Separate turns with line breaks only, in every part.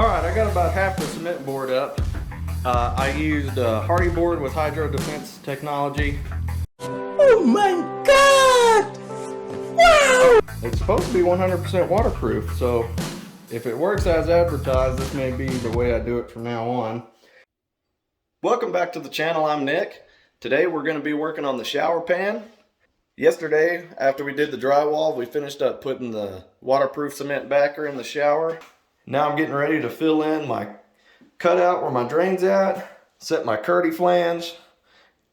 Alright, I got about half the cement board up. I used Hardy board with Hydro Defense technology.
Oh my god! Wow!
It's supposed to be 100% waterproof, so if it works as advertised, this may be the way I do it from now on. Welcome back to the channel, I'm Nick. Today we're going to be working on the shower pan. Yesterday, after we did the drywall, we finished up putting the waterproof cement backer in the shower. Now I'm getting ready to fill in my cutout where my drain's at, set my Kerdi flange,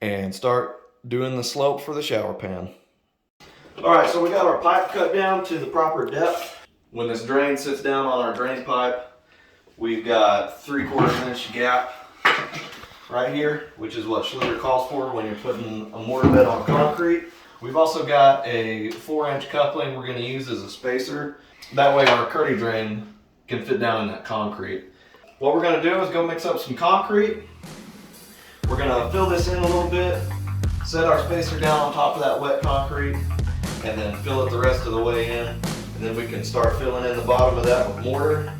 and start doing the slope for the shower pan. Alright, so we got our pipe cut down to the proper depth. When this drain sits down on our drain pipe, we've got 3/4 inch gap right here, which is what Schluter calls for when you're putting a mortar bed on concrete. We've also got a 4-inch coupling we're going to use as a spacer. That way our Kerdi-Drain can fit down in that concrete. What we're going to do is go mix up some concrete. We're going to fill this in a little bit, set our spacer down on top of that wet concrete, and then fill it the rest of the way in. And then we can start filling in the bottom of that with mortar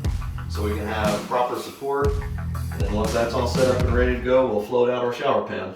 so we can have proper support. And then once that's all set up and ready to go, we'll float out our shower pan.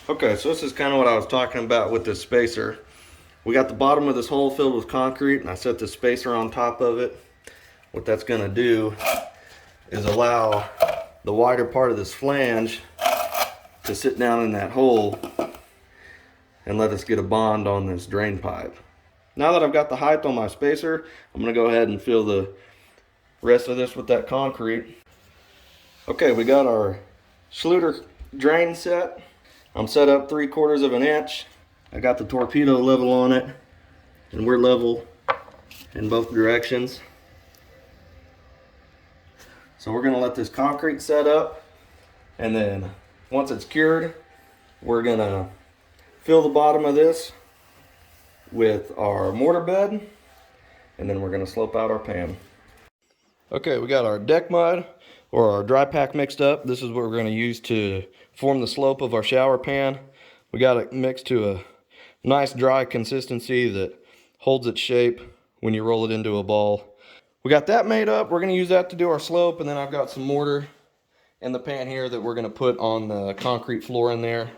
Okay, so this is kind of what I was talking about with this spacer. We got the bottom of this hole filled with concrete, and I set the spacer on top of it. What that's going to do is allow the wider part of this flange to sit down in that hole and let us get a bond on this drain pipe. Now that I've got the height on my spacer, I'm going to go ahead and fill the rest of this with that concrete. Okay, we got our Schluter drain set. I'm set up 3/4 inch. I got the torpedo level on it, and we're level in both directions. So we're gonna let this concrete set up, and then once it's cured, we're gonna fill the bottom of this with our mortar bed, and then we're gonna slope out our pan. Okay, we got our deck mud or our dry pack mixed up. This is what we're going to use to form the slope of our shower pan. We got it mixed to a nice dry consistency that holds its shape when you roll it into a ball. We got that made up. We're going to use that to do our slope, and then I've got some mortar in the pan here that we're going to put on the concrete floor in there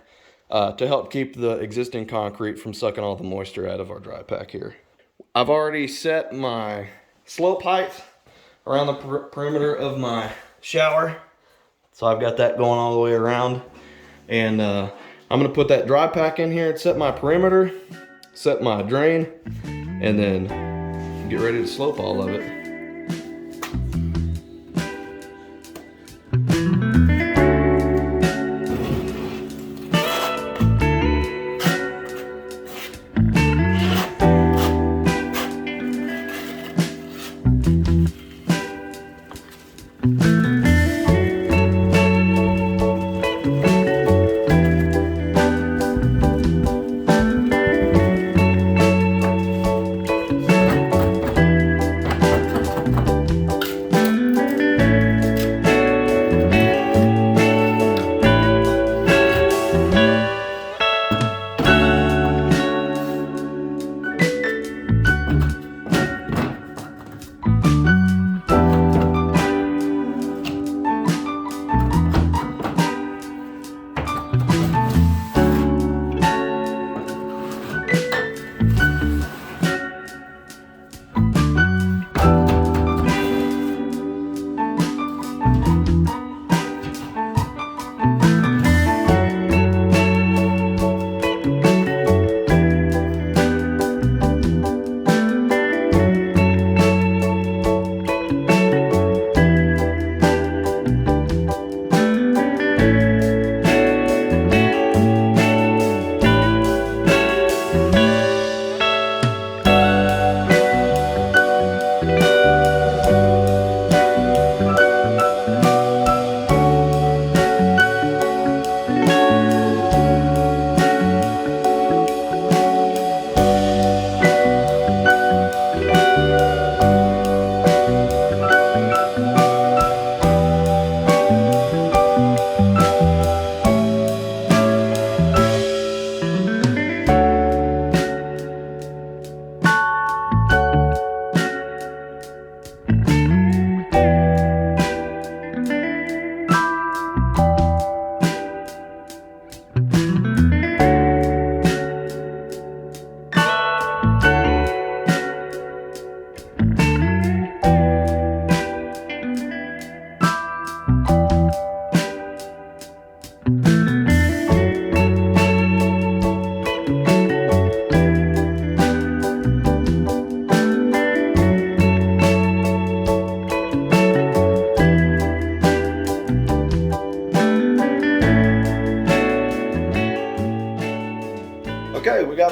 to help keep the existing concrete from sucking all the moisture out of our dry pack here. I've already set my slope height around the perimeter of my shower, so I've got that going all the way around, and I'm going to put that dry pack in here and set my perimeter, set my drain, and then get ready to slope all of it.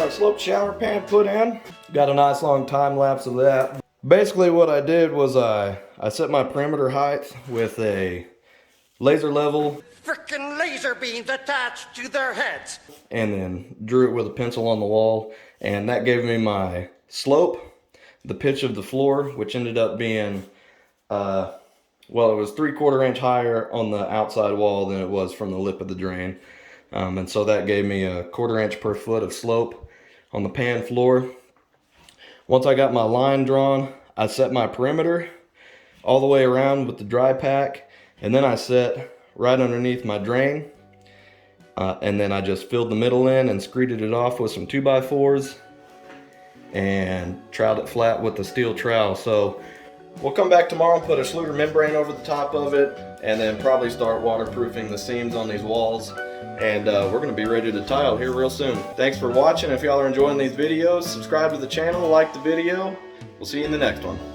our slope shower pan put in. Got a nice long time lapse of that. Basically what I did was I set my perimeter height with a laser level.
Frickin' laser beams attached to their heads.
And then drew it with a pencil on the wall. And that gave me my slope, the pitch of the floor, which ended up being, well, it was 3/4 inch higher on the outside wall than it was from the lip of the drain. And so that gave me a 1/4 inch per foot of slope on the pan floor. Once I got my line drawn, I set my perimeter all the way around with the dry pack, and then I set right underneath my drain, and then I just filled the middle in and screeded it off with some 2x4s and troweled it flat with the steel trowel. So we'll come back tomorrow and put a Schluter membrane over the top of it, and then probably start waterproofing the seams on these walls. And we're going to be ready to tile here real soon. Thanks for watching. If y'all are enjoying these videos, subscribe to the channel, like the video. We'll see you in the next one.